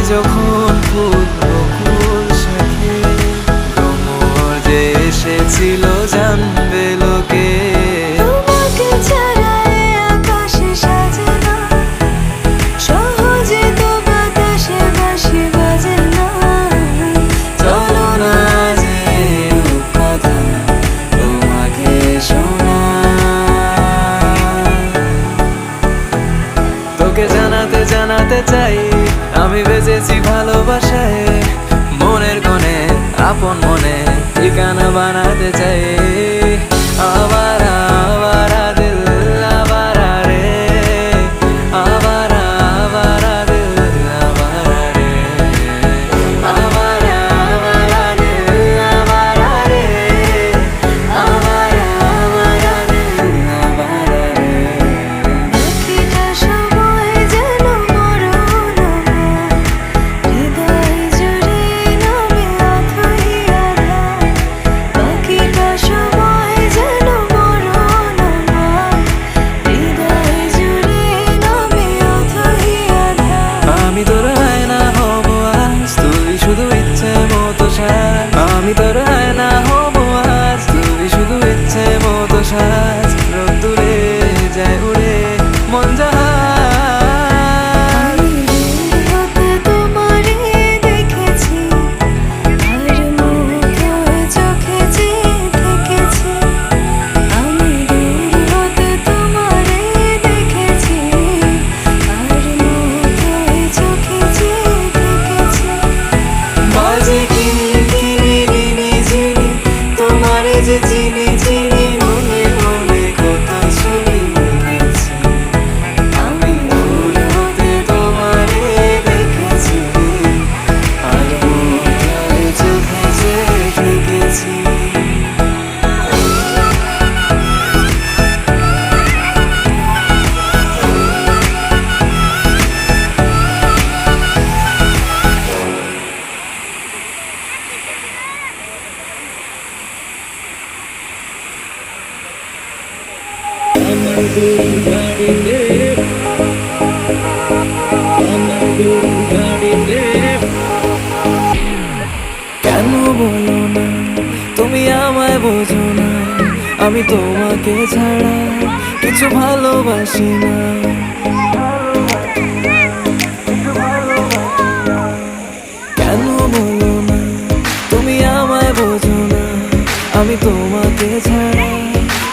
যখন ফুল বকুল শাখে ভ্রমর যে এসেছিল জানবে লোকে তোমাকে ছাড়া আকাশে সাজে না সহজে তো বাতাসে বাঁশি বাজে না চলো না যে কথা তোমাকে শোনা তোকে জানাতে জানাতে চাই আমি বেঁচেছি ভালোবাসায়, মনের কোণে আপন মনে ঠিকানা বানাতে চাই। আবারা আবারা দিল আবারা রে, আবারা আবারা দিল আবারা রে, আবারা আবারা দিল আবারা রে, আবারা আবারা দিল আবারা রে। বাকিটা সময় যেন মরণ আমার, হৃদয় জুড়ে নামে অথই আধার। বাকিটা সময় যেন মরণ আমার, হৃদয় জুড়ে নামে অথই আধার। আমি তোর আয়না হব আজ, তুই শুধু ইচ্ছে মতো সাজ। আমি তোর আয়না হব আজ, তুই শুধু ইচ্ছে মতো সাজ। রোদ্দুরে যায় উড়ে মন জাহাজ। আমি দূর হতে তোমারে দেখেছি, আর মুখে চোখে যে থেকেছি। আমি দূর হতে তোমারে দেখেছি, আর মুখে চোখে যে থেকেছি। বাজে কিনি কিনি চিনি, তোমারে যে চিনি চিনি, মনে মনে কত ছবি এঁকেছি। আমি দূর হতে তোমারে দেখেছি, আর মুখে চোখে যে থেকেছি। কেন বলো না তুমি আমায় বোঝো না, আমি তোমাকে ছাড়া কিছু ভালোবাসি না। কেন বলো না তুমি আমায় বোঝো না, আমি তোমাকে ছাড়া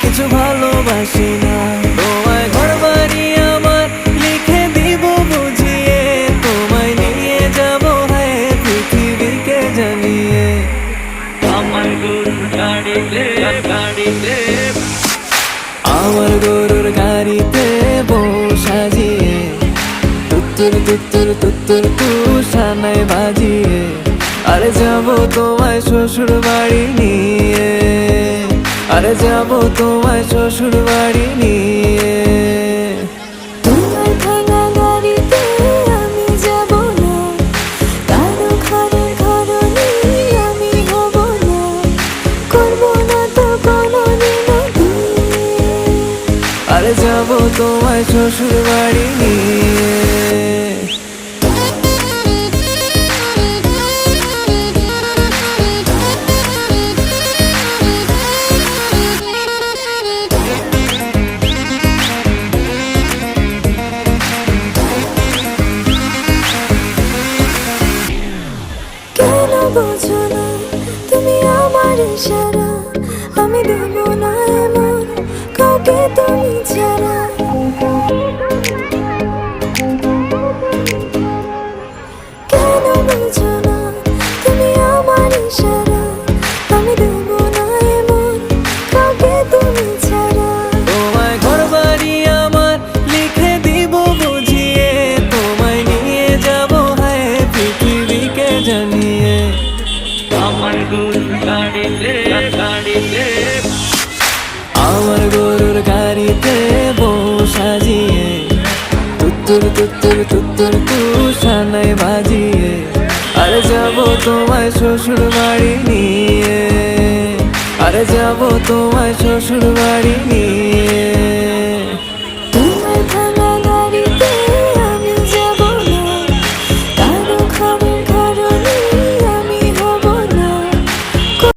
কিছু ভালোবাসি না। তোমায় ঘর বাড়ি আমার লিখে দিব বুঝিয়ে, তোমায় নিয়ে যাবো হ্যাঁ পৃথিবীকে জানিয়ে। আমার গরুর গাড়িতে গাড়িতে, আমার গরুর গাড়িতে বউ সাজিয়ে, তুত্তুর তুত্তুর তুত্তুর তুষানায় বাজিয়ে, আরে যাবো তোমায় শ্বশুর বাড়ি নিয়ে, আরে যাবো তোমায় শ্বশুর বাড়ি নিয়ে। তোমার ভাঙা গাড়িতে আমি যাব না, কারো ঘরে ঘরনি আমি হব না, করব না তো কোনোদিনও বিয়ে। আরে যাবো তোমায় শ্বশুর বাড়ি নিয়ে। কেন বোঝো না তুমি আমার ইশারা, আমি দেব না এমন কাউকে তুমি ছাড়া। কেন বোঝো না তুমি আমার ইশারা, আমি দেব না এমন কাউকে তুমি ছাড়া। তোমায় ঘর বাড়ি আমার লিখে দিব বুঝিয়ে, তোমায় নিয়ে যাবো হ্যাঁ পৃথিবীকে জানিয়ে। আমার গরুর গাড়িতে গাড়িতে, আমার গরুর গাড়িতে বউ সাজিয়ে, তুত্তুর তুত্তুর তুত্তুর তুষানায় বাজিয়ে, আরে যাবো তোমায় শ্বশুর বাড়ি নিয়ে, আরে যাবো তোমায় শ্বশুর বাড়ি নিয়ে।